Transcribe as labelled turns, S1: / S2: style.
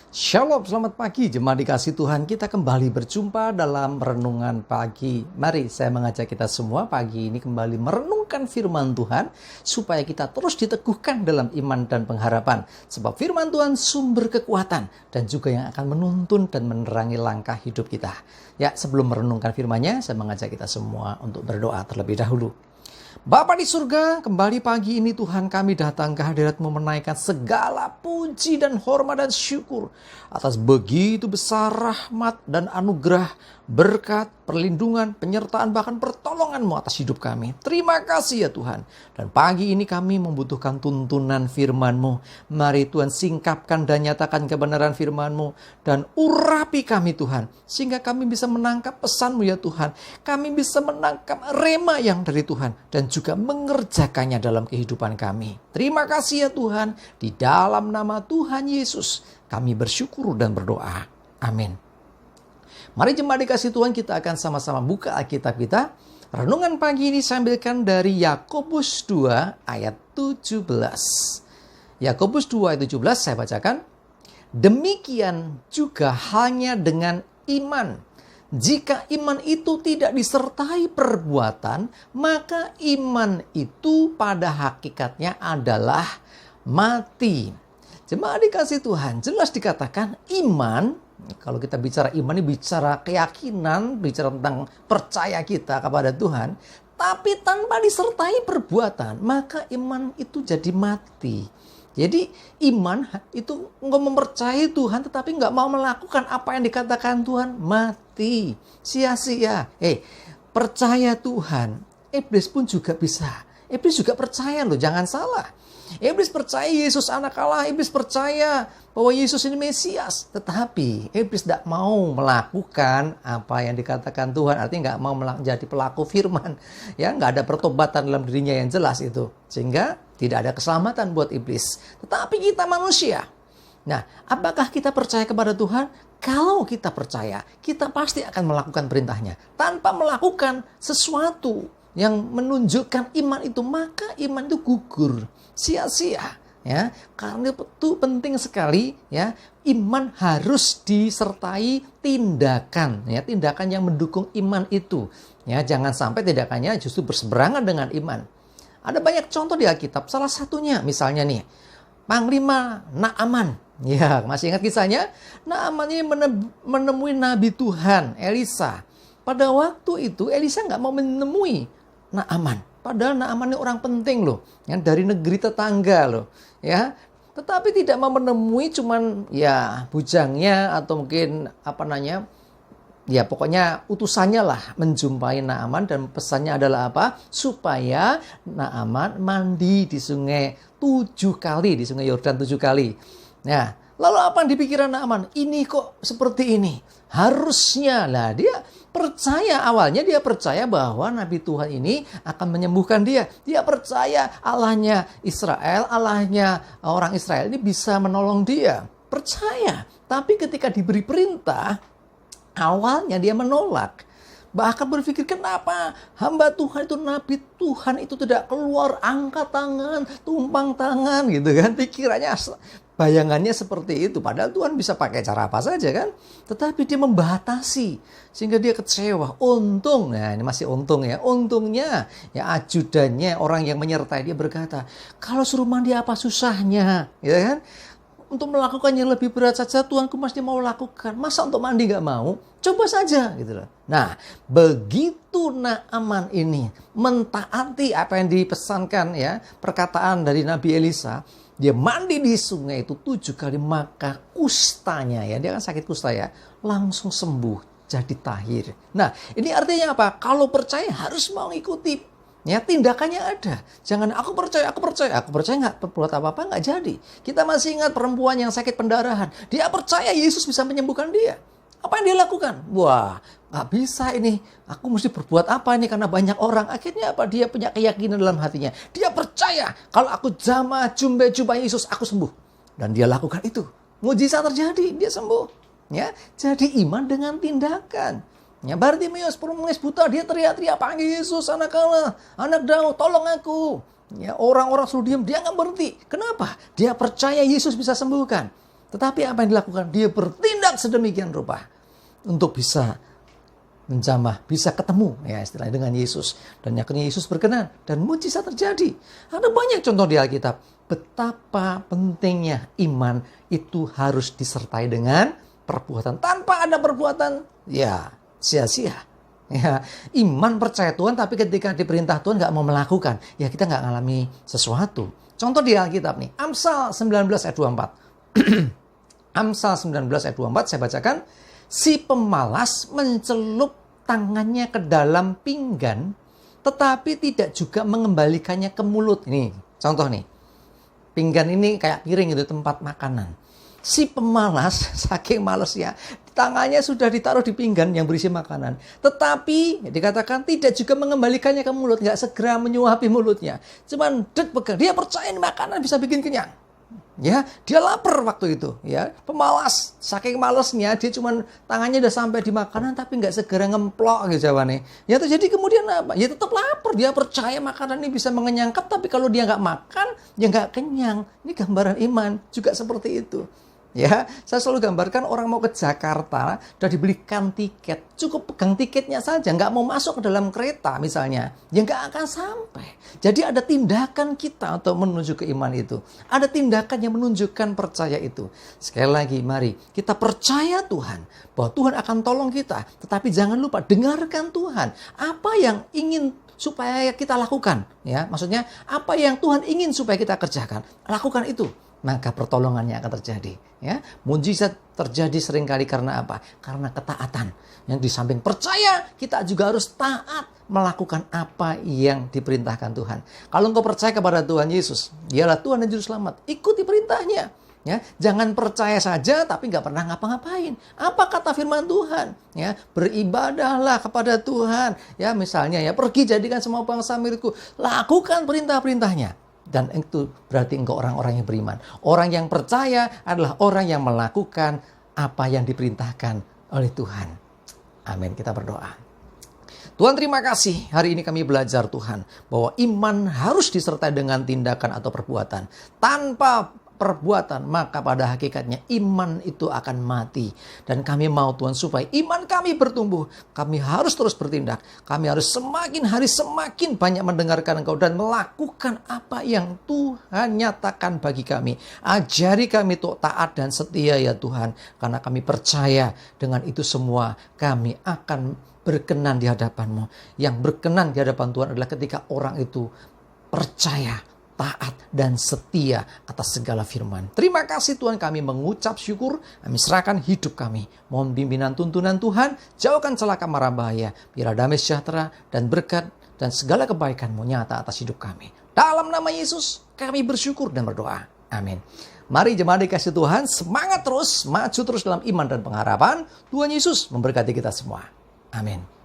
S1: Shalom, selamat pagi. Jemaat dikasih Tuhan, kita kembali berjumpa dalam renungan pagi. Mari saya mengajak kita semua pagi ini kembali merenungkan firman Tuhan supaya kita terus diteguhkan dalam iman dan pengharapan. Sebab firman Tuhan sumber kekuatan dan juga yang akan menuntun dan menerangi langkah hidup kita. Ya, sebelum merenungkan firman-Nya, saya mengajak kita semua untuk berdoa terlebih dahulu. Bapa di surga, kembali pagi ini Tuhan kami datang ke hadirat-Mu menaikkan segala puji dan hormat dan syukur atas begitu besar rahmat dan anugerah, berkat, perlindungan, penyertaan, bahkan pertolongan-Mu atas hidup kami. Terima kasih ya Tuhan. Dan pagi ini kami membutuhkan tuntunan firman-Mu. Mari Tuhan singkapkan dan nyatakan kebenaran firman-Mu dan urapi kami Tuhan. Sehingga kami bisa menangkap pesan-Mu ya Tuhan. Kami bisa menangkap rema yang dari Tuhan dan juga mengerjakannya dalam kehidupan kami. Terima kasih ya Tuhan. Di dalam nama Tuhan Yesus kami bersyukur dan berdoa. Amin. Mari jemaat dikasih Tuhan, kita akan sama-sama buka Alkitab kita. Renungan pagi ini saya ambilkan dari Yakobus 2 ayat 17. Yakobus 2 ayat 17 saya bacakan. Demikian juga halnya dengan iman. Jika iman itu tidak disertai perbuatan, maka iman itu pada hakikatnya adalah mati. Jemaat dikasih Tuhan, jelas dikatakan iman. Kalau kita bicara iman ini bicara keyakinan, bicara tentang percaya kita kepada Tuhan. Tapi tanpa disertai perbuatan, maka iman itu jadi mati. Jadi iman itu nggak mempercayai Tuhan tetapi nggak mau melakukan apa yang dikatakan Tuhan, mati, sia-sia. Percaya Tuhan, iblis pun juga bisa. Iblis juga percaya loh, jangan salah. Iblis percaya Yesus anak Allah, iblis percaya bahwa Yesus ini Mesias. Tetapi iblis tidak mau melakukan apa yang dikatakan Tuhan. Artinya nggak mau menjadi pelaku firman. Ya, nggak ada pertobatan dalam dirinya yang jelas itu. Sehingga tidak ada keselamatan buat iblis. Tetapi kita manusia. Nah, apakah kita percaya kepada Tuhan? Kalau kita percaya, kita pasti akan melakukan perintahnya. Tanpa melakukan sesuatu yang menunjukkan iman itu, maka iman itu gugur, sia-sia. Ya, karena itu penting sekali ya, iman harus disertai tindakan, ya, tindakan yang mendukung iman itu. Ya, jangan sampai tindakannya justru berseberangan dengan iman. Ada banyak contoh di Alkitab, salah satunya misalnya nih, Panglima Naaman. Ya, masih ingat kisahnya? Naaman ini menemui Nabi Tuhan, Elisa. Pada waktu itu Elisa nggak mau menemui Naaman. Padahal Naaman ini orang penting loh, yang dari negeri tetangga loh, ya. Tetapi tidak mau menemui cuman ya bujangnya atau mungkin ya pokoknya utusannya lah menjumpai Naaman dan pesannya adalah apa? Supaya Naaman mandi di sungai 7 kali, di sungai Yordan 7 kali. Nah, lalu apa yang dipikiran Naaman? Ini kok seperti ini? Harusnya lah dia percaya, awalnya dia percaya bahwa Nabi Tuhan ini akan menyembuhkan dia. Dia percaya Allahnya Israel, Allahnya orang Israel ini bisa menolong dia. Percaya. Tapi ketika diberi perintah, awalnya dia menolak. Bahkan berpikir kenapa hamba Tuhan itu, Nabi Tuhan itu tidak keluar angkat tangan, tumpang tangan gitu kan. Pikirannya, bayangannya seperti itu. Padahal Tuhan bisa pakai cara apa saja kan. Tetapi dia membatasi. Sehingga dia kecewa. Untung, nah ini masih untung ya. Untungnya ya ajudannya, orang yang menyertai dia berkata, kalau suruh mandi apa susahnya, ya kan? Untuk melakukan yang lebih berat saja Tuhanku mesti mau lakukan. Masa untuk mandi gak mau? Coba saja gitu loh. Nah, begitu Naaman ini mentaati apa yang dipesankan ya, perkataan dari Nabi Elisa, dia mandi di sungai itu 7 kali, maka kustanya ya, dia kan sakit kusta ya, langsung sembuh jadi tahir. Nah, ini artinya apa? Kalau percaya harus mau ikuti. Ya, tindakannya ada. Jangan aku percaya nggak buat apa-apa nggak jadi. Kita masih ingat perempuan yang sakit pendarahan. Dia percaya Yesus bisa menyembuhkan dia. Apa yang dia lakukan? Wah, nggak bisa ini. Aku mesti berbuat apa ini karena banyak orang. Akhirnya apa? Dia punya keyakinan dalam hatinya. Dia percaya kalau aku jumpa Yesus, aku sembuh. Dan dia lakukan itu. Mujizat terjadi, dia sembuh. Ya, jadi iman dengan tindakan. Ya, Bartimeus, pengemis buta, dia teriak-teriak, panggil Yesus, anak Allah, anak Daud, tolong aku. Ya, orang-orang suruh diam, dia nggak berhenti. Kenapa? Dia percaya Yesus bisa sembuhkan. Tetapi apa yang dilakukan? Dia bertindak sedemikian rupa untuk bisa menjamah, bisa ketemu ya istilahnya dengan Yesus. Dan akhirnya Yesus berkenan dan mujizat terjadi. Ada banyak contoh di Alkitab betapa pentingnya iman itu harus disertai dengan perbuatan. Tanpa ada perbuatan ya sia-sia. Ya, iman percaya Tuhan tapi ketika diperintah Tuhan nggak mau melakukan, ya kita nggak ngalami sesuatu. Contoh di Alkitab nih, Amsal 19 ayat 24. Amsal 19 ayat 24 saya bacakan. Si pemalas mencelup tangannya ke dalam pinggan, tetapi tidak juga mengembalikannya ke mulut. Ini contoh nih. Pinggan ini kayak piring itu tempat makanan. Si pemalas saking malesnya, tangannya sudah ditaruh di pinggan yang berisi makanan. Tetapi dikatakan tidak juga mengembalikannya ke mulut, nggak segera menyuapi mulutnya. Cuman pegang. Dia percaya makanan bisa bikin kenyang. Ya, dia lapar waktu itu, ya. Pemalas, saking malesnya dia cuman tangannya udah sampai di makanan tapi nggak segera ngemplok gitu jawabannya. Ya terjadi kemudian apa? Ya tetap lapar, dia percaya makanan ini bisa mengenyangkan tapi kalau dia nggak makan, ya nggak kenyang. Ini gambaran iman juga seperti itu. Ya, saya selalu gambarkan orang mau ke Jakarta, udah dibelikan tiket, cukup pegang tiketnya saja, nggak mau masuk ke dalam kereta misalnya, ya nggak akan sampai. Jadi ada tindakan kita untuk menuju ke iman itu. Ada tindakan yang menunjukkan percaya itu. Sekali lagi, mari kita percaya Tuhan, bahwa Tuhan akan tolong kita. Tetapi jangan lupa, dengarkan Tuhan. Apa yang ingin supaya kita lakukan? Ya, maksudnya, apa yang Tuhan ingin supaya kita kerjakan? Lakukan itu. Maka pertolongannya akan terjadi. Ya, mujizat terjadi seringkali karena apa? Karena ketaatan. Yang di samping percaya, kita juga harus taat melakukan apa yang diperintahkan Tuhan. Kalau engkau percaya kepada Tuhan Yesus, dialah Tuhan dan Juru Selamat, ikuti perintahnya. Ya, jangan percaya saja tapi nggak pernah ngapa-ngapain. Apa kata firman Tuhan? Ya, beribadahlah kepada Tuhan. Ya, misalnya ya pergi jadikan semua bangsa milikku. Lakukan perintah-perintahnya. Dan itu berarti engkau orang-orang yang beriman. Orang yang percaya adalah orang yang melakukan apa yang diperintahkan oleh Tuhan. Amin. Kita berdoa. Tuhan terima kasih. Hari ini kami belajar Tuhan bahwa iman harus disertai dengan tindakan atau perbuatan. Tanpa perbuatan, maka pada hakikatnya iman itu akan mati. Dan kami mau Tuhan supaya iman kami bertumbuh. Kami harus terus bertindak. Kami harus semakin hari semakin banyak mendengarkan Engkau dan melakukan apa yang Tuhan nyatakan bagi kami. Ajari kami untuk taat dan setia ya Tuhan. Karena kami percaya dengan itu semua kami akan berkenan di hadapan-Mu. Yang berkenan di hadapan Tuhan adalah ketika orang itu percaya, taat dan setia atas segala firman. Terima kasih Tuhan, kami mengucap syukur, kami serahkan hidup kami. Mohon bimbingan tuntunan Tuhan, jauhkan celaka mara bahaya, biar damai sejahtera dan berkat dan segala kebaikan-Mu nyata atas hidup kami. Dalam nama Yesus kami bersyukur dan berdoa. Amin. Mari jemaat dikasih Tuhan, semangat terus, maju terus dalam iman dan pengharapan. Tuhan Yesus memberkati kita semua. Amin.